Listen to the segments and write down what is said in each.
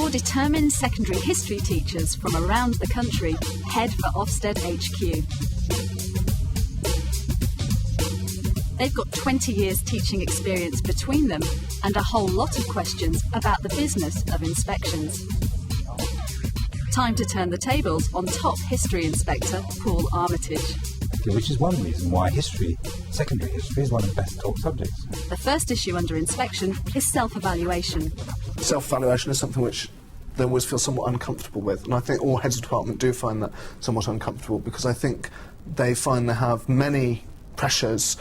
4 determined secondary history teachers from around the country head for Ofsted HQ. They've got 20 years teaching experience between them and a whole lot of questions about the business of inspections. Time to turn the tables on top history inspector Paul Armitage. Which is one reason why secondary history, is one of the best taught subjects. The first issue under inspection is self-evaluation. Self-evaluation is something which they always feel somewhat uncomfortable with, and I think all heads of department do find that somewhat uncomfortable, because I think they find they have many pressures,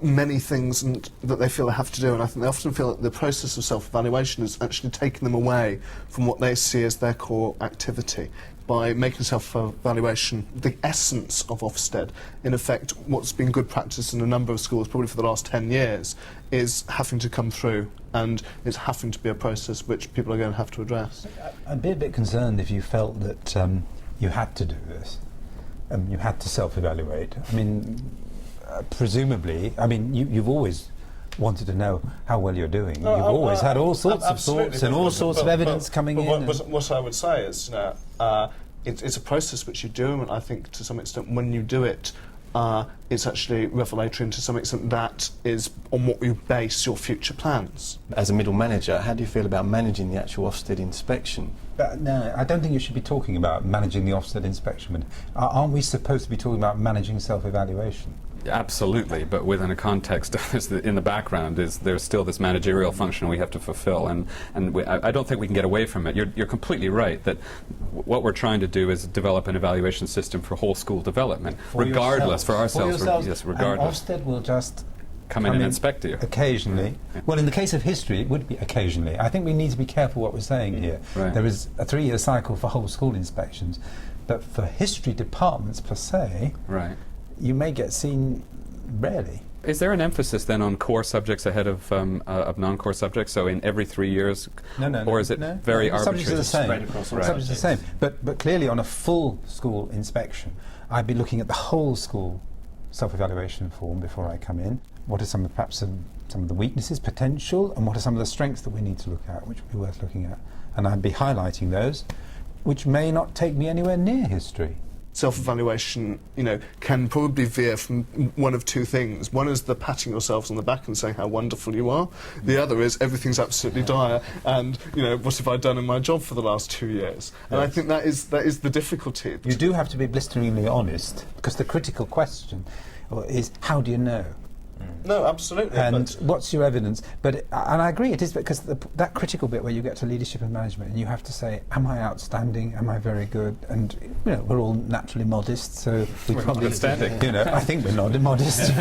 many things that they feel they have to do, and I think they often feel that the process of self-evaluation is actually taking them away from what they see as their core activity. By making self-evaluation the essence of Ofsted, in effect, what's been good practice in a number of schools, probably for the last 10 years, is having to come through, and it's having to be a process which people are going to have to address. I'd be a bit concerned if you felt that you had to do this, you had to self-evaluate. I mean, presumably, I mean, you've always wanted to know how well you're doing. You've always had all sorts of thoughts and all sorts of evidence coming in. What I would say is, it's a process which you do, and I think to some extent when you do it, it's actually revelatory, and to some extent that is on what you base your future plans. As a middle manager, how do you feel about managing the actual Ofsted inspection? No, I don't think you should be talking about managing the Ofsted inspection. Aren't we supposed to be talking about managing self-evaluation? Absolutely, but within a context in the background there's still this managerial function we have to fulfill, and I don't think we can get away from it. You're completely right that what we're trying to do is develop an evaluation system for whole school development, regardless, for ourselves. Yes, regardless. And Ofsted will just come in and inspect you. Occasionally. Yeah. Well, in the case of history, it would be occasionally. I think we need to be careful what we're saying here. Right. There is a 3-year cycle for whole school inspections, but for history departments per se, right, you may get seen rarely. Is there an emphasis then on core subjects ahead of non-core subjects? So in every 3 years, or is it very arbitrary? Subjects are the same. Right. Subjects are the same. But clearly, on a full school inspection, I'd be looking at the whole school self-evaluation form before I come in. What are some of some of the weaknesses, potential, and what are some of the strengths that we need to look at, which would be worth looking at? And I'd be highlighting those, which may not take me anywhere near history. Self-evaluation, can probably veer from one of two things. One is the patting yourselves on the back and saying how wonderful you are. The other is everything's absolutely dire, and what have I done in my job for the last 2 years? And I think that is the difficulty. You do have to be blisteringly honest, because the critical question is, how do you know? No, absolutely. And what's your evidence? And I agree, it is because that critical bit where you get to leadership and management, and you have to say, am I outstanding? Am I very good? And we're all naturally modest, so we're probably outstanding. I think we're not modest.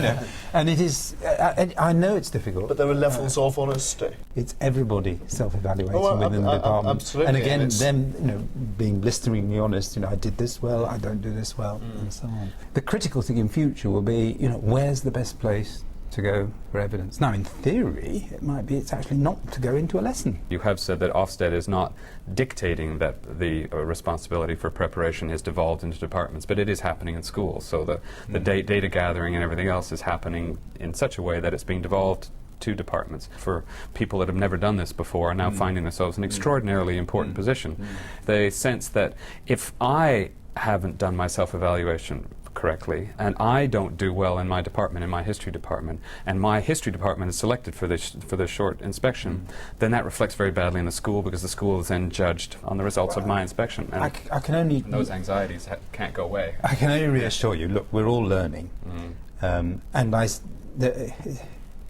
And it is. I know it's difficult, but there are levels of honesty. It's everybody self-evaluating within the department. Absolutely. And again, them being blisteringly honest. I did this well. I don't do this well, and so on. The critical thing in future will be, where's the best place to go for evidence. Now, in theory, it might be it's actually not to go into a lesson. You have said that Ofsted is not dictating that the responsibility for preparation is devolved into departments, but it is happening in schools. So the data gathering and everything else is happening in such a way that it's being devolved to departments. For people that have never done this before are now finding themselves in an extraordinarily important position. They sense that if I haven't done my self-evaluation correctly, and I don't do well in my department, in my history department, and my history department is selected for this short inspection, then that reflects very badly in the school, because the school is then judged on the results of my inspection. And I can only... And those anxieties can't go away. I can only reassure you, look, we're all learning. And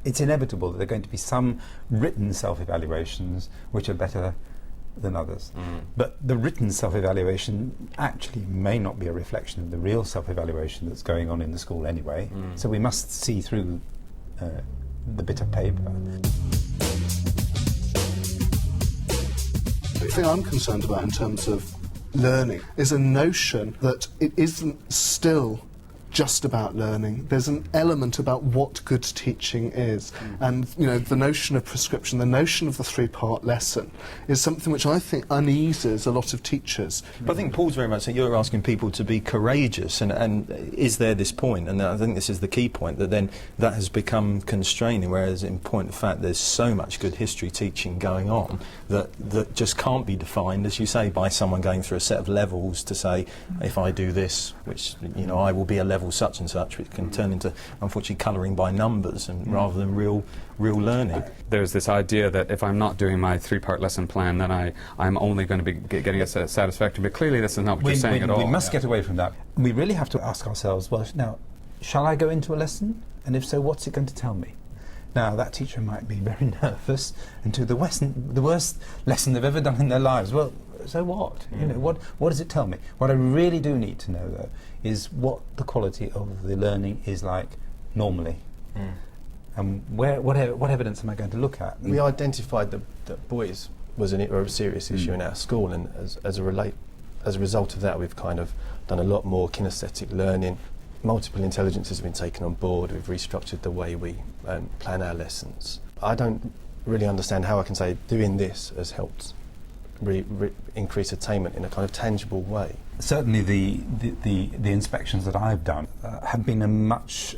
it's inevitable that there are going to be some written self-evaluations which are better than others. But the written self-evaluation actually may not be a reflection of the real self-evaluation that's going on in the school anyway. So we must see through the bit of paper. The thing I'm concerned about in terms of learning is a notion that it isn't still just about learning. There's an element about what good teaching is. And, the notion of prescription, the notion of the three-part lesson is something which I think uneases a lot of teachers. But I think Paul's very much saying you're asking people to be courageous, and is there this point, and I think this is the key point, that then that has become constraining, whereas in point of fact there's so much good history teaching going on that just can't be defined, as you say, by someone going through a set of levels to say, if I do this, which, I will be a level such and such, which can turn into, unfortunately, colouring by numbers and rather than real learning. There's this idea that if I'm not doing my three-part lesson plan, then I'm only going to be getting a satisfactory. But clearly this is not what you're saying at all. We must get away from that. We really have to ask ourselves, well, now, shall I go into a lesson? And if so, what's it going to tell me? Now, that teacher might be very nervous and do the worst lesson they've ever done in their lives. Well, so what? What does it tell me? What I really do need to know, though, is what the quality of the learning is like normally. And what evidence am I going to look at? We identified that boys was a serious issue in our school, and as a result of that, we've kind of done a lot more kinesthetic learning. Multiple intelligence has been taken on board. We've restructured the way we plan our lessons. I don't really understand how I can say doing this has helped increase attainment in a kind of tangible way. Certainly the inspections that I've done have been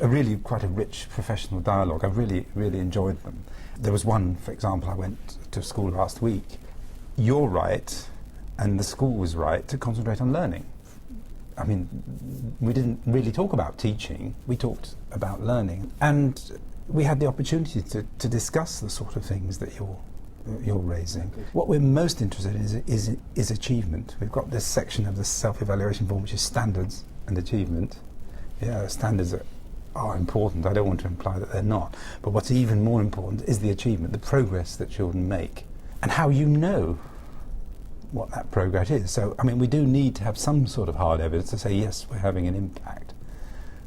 really quite a rich professional dialogue. I've really enjoyed them. There was one, for example, I went to school last week. You're right, and the school was right to concentrate on learning. I mean, we didn't really talk about teaching, we talked about learning. And we had the opportunity to discuss the sort of things that you're raising. What we're most interested in is achievement. We've got this section of the self-evaluation form which is standards and achievement. Yeah, standards are important. I don't want to imply that they're not. But what's even more important is the achievement, the progress that children make, and how you know what that progress is. So, I mean, we do need to have some sort of hard evidence to say, yes, we're having an impact.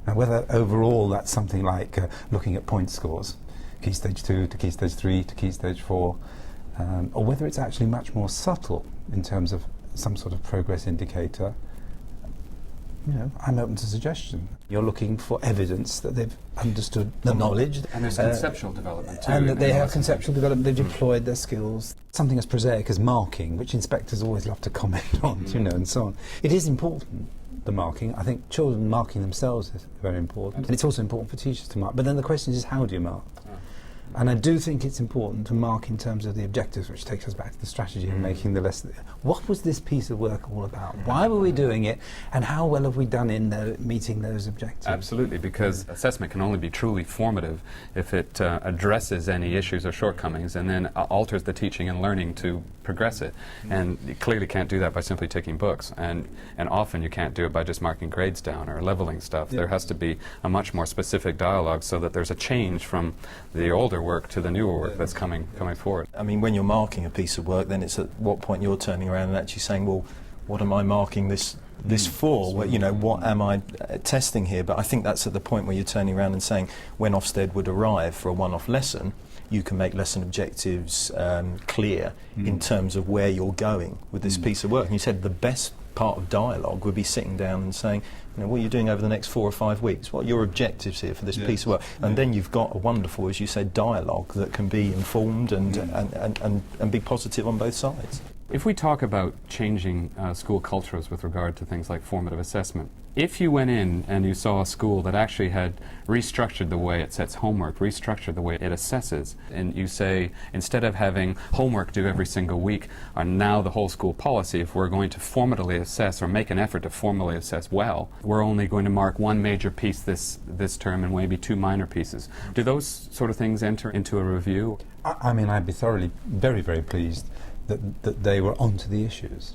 Now, whether overall that's something like looking at point scores, Key Stage 2 to Key Stage 3 to Key Stage 4, or whether it's actually much more subtle in terms of some sort of progress indicator, I'm open to suggestion. You're looking for evidence that they've understood the knowledge. And there's conceptual development too. And that they have conceptual development, they've deployed their skills. Something as prosaic as marking, which inspectors always love to comment on, and so on. It is important, the marking. I think children marking themselves is very important. And it's also important for teachers to mark. But then the question is, how do you mark? And I do think it's important to mark in terms of the objectives, which takes us back to the strategy of making the lesson. What was this piece of work all about? Why were we doing it? And how well have we done in meeting those objectives? Absolutely, because assessment can only be truly formative if it addresses any issues or shortcomings and then alters the teaching and learning to progress it. And you clearly can't do that by simply taking books. And often you can't do it by just marking grades down or leveling stuff. There has to be a much more specific dialogue so that there's a change from the older work to the newer work that's coming forward. I mean, when you're marking a piece of work, then it's at what point you're turning around and actually saying, well, what am I marking this for? Well, what am I testing here? But I think that's at the point where you're turning around and saying, when Ofsted would arrive for a one-off lesson, you can make lesson objectives clear in terms of where you're going with this piece of work. And you said the best part of dialogue would be sitting down and saying, what are you doing over the next 4 or 5 weeks? What are your objectives here for this piece of work? And then you've got a wonderful, as you said, dialogue that can be informed and be positive on both sides. If we talk about changing school cultures with regard to things like formative assessment, if you went in and you saw a school that actually had restructured the way it sets homework, restructured the way it assesses, and you say, instead of having homework due every single week, now the whole school policy, if we're going to formatively assess or make an effort to formally assess well, we're only going to mark one major piece this term and maybe 2 minor pieces. Do those sort of things enter into a review? I mean, I'd be thoroughly, very, very pleased that they were onto the issues.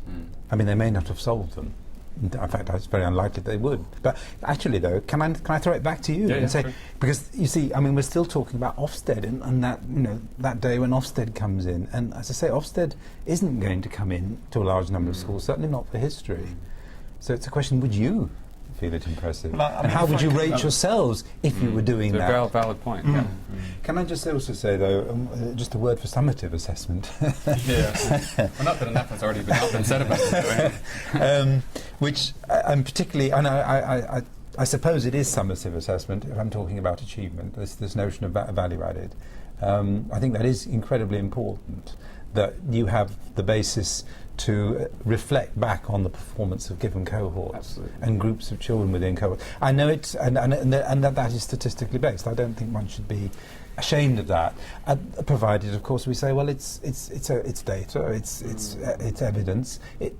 I mean, they may not have solved them. In fact, it's very unlikely they would. But actually, though, can I throw it back to you and say, sure. Because you see, I mean, we're still talking about Ofsted and that that day when Ofsted comes in, and as I say, Ofsted isn't going to come in to a large number of schools, certainly not for history. So it's a question: would you feel it impressive? Well, and how would you rate yourselves if you were doing that? It's a valid point. Yeah. Can I just also say, though, just a word for summative assessment? Well, not that enough has already been said about it. Which I'm particularly, and I I suppose it is summative assessment if I'm talking about achievement, this notion of value added. I think that is incredibly important, that you have the basis to reflect back on the performance of given cohorts. Absolutely. And groups of children within cohorts. I know it's and that is statistically based. I don't think one should be ashamed of that, provided, of course, we say, well, it's data, it's evidence. It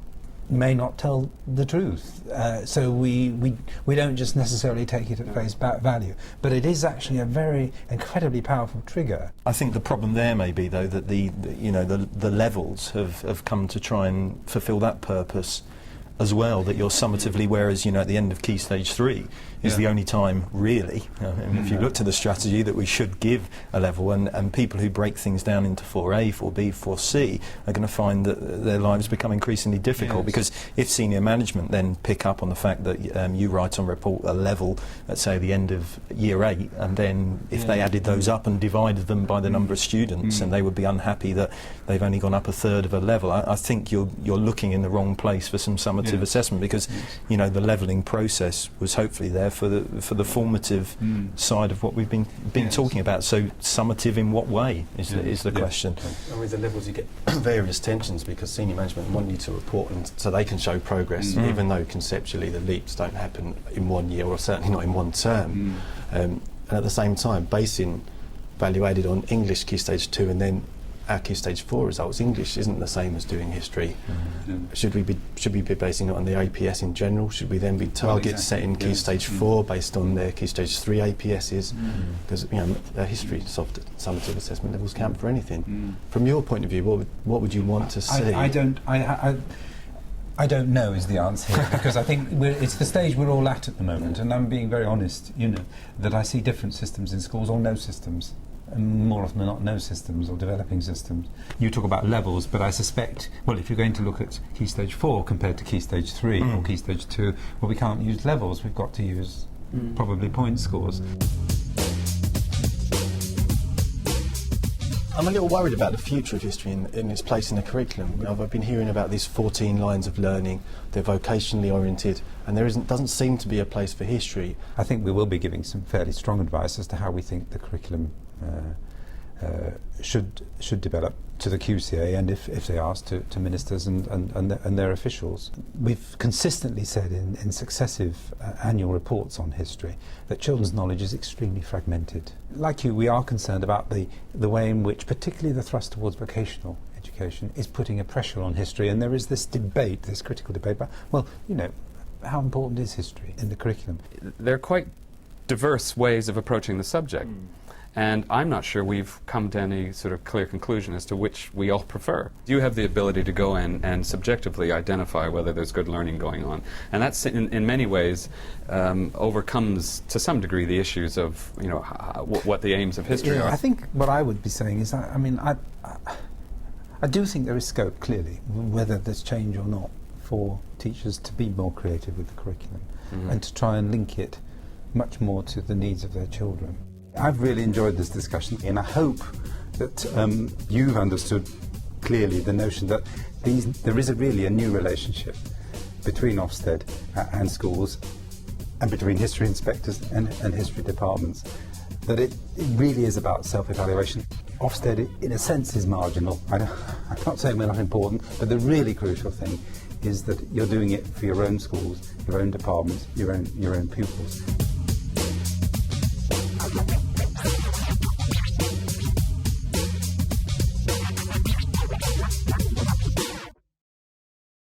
may not tell the truth, so we don't just necessarily take it at face value, but it is actually a very incredibly powerful trigger. I think the problem there may be, though, that the levels have come to try and fulfil that purpose as well, that you're summatively, whereas at the end of Key Stage 3 is the only time really, if you look to the strategy, that we should give a level, and people who break things down into 4A, 4B, 4C are going to find that their lives become increasingly difficult, because if senior management then pick up on the fact that you write on report a level at, say, the end of year 8, and then if they added those up and divided them by the number of students, and they would be unhappy that they've only gone up a third of a level, I think you're looking in the wrong place for some summative assessment, because the levelling process was hopefully there for the formative side of what we've been talking about. So summative in what way is the question. And with the levels you get various tensions, because senior management want you to report and so they can show progress, even though conceptually the leaps don't happen in 1 year, or certainly not in one term. And at the same time, basing value added on English Key Stage 2 and then our Key Stage 4 results, English isn't the same as doing history. Should we be basing it on the APS in general? Should we then be targets set in Key Stage 4 based on their Key Stage 3 APSs? Because their history soft summative assessment levels count for anything. From your point of view, what would you want to see? I don't know is the answer here, because I think it's the stage we're all at the moment, and I'm being very honest, that I see different systems in schools, or no systems. And more often than not, no systems or developing systems. You talk about levels, but I suspect, well, if you're going to look at Key Stage 4 compared to Key Stage 3 or Key Stage 2, well, we can't use levels, we've got to use probably point scores. I'm a little worried about the future of history in its place in the curriculum. I've been hearing about these 14 lines of learning, they're vocationally oriented, and doesn't seem to be a place for history. I think we will be giving some fairly strong advice as to how we think the curriculum should develop to the QCA, and if they ask, to ministers and their officials. We've consistently said in successive annual reports on history that children's knowledge is extremely fragmented. Like you, we are concerned about the way in which, particularly the thrust towards vocational education, is putting a pressure on history, and there is this debate, this critical debate about, well, how important is history in the curriculum? There are quite diverse ways of approaching the subject. And I'm not sure we've come to any sort of clear conclusion as to which we all prefer. You have the ability to go in and subjectively identify whether there's good learning going on. And that's, in many ways, overcomes, to some degree, the issues of, what the aims of history are. I think what I would be saying is, I do think there is scope, clearly, whether there's change or not, for teachers to be more creative with the curriculum and to try and link it much more to the needs of their children. I've really enjoyed this discussion, and I hope that you've understood clearly the notion that there is really a new relationship between Ofsted and schools, and between history inspectors and history departments, that it really is about self-evaluation. Ofsted, in a sense, is marginal. I'm not saying we're not important, but the really crucial thing is that you're doing it for your own schools, your own departments, your own pupils.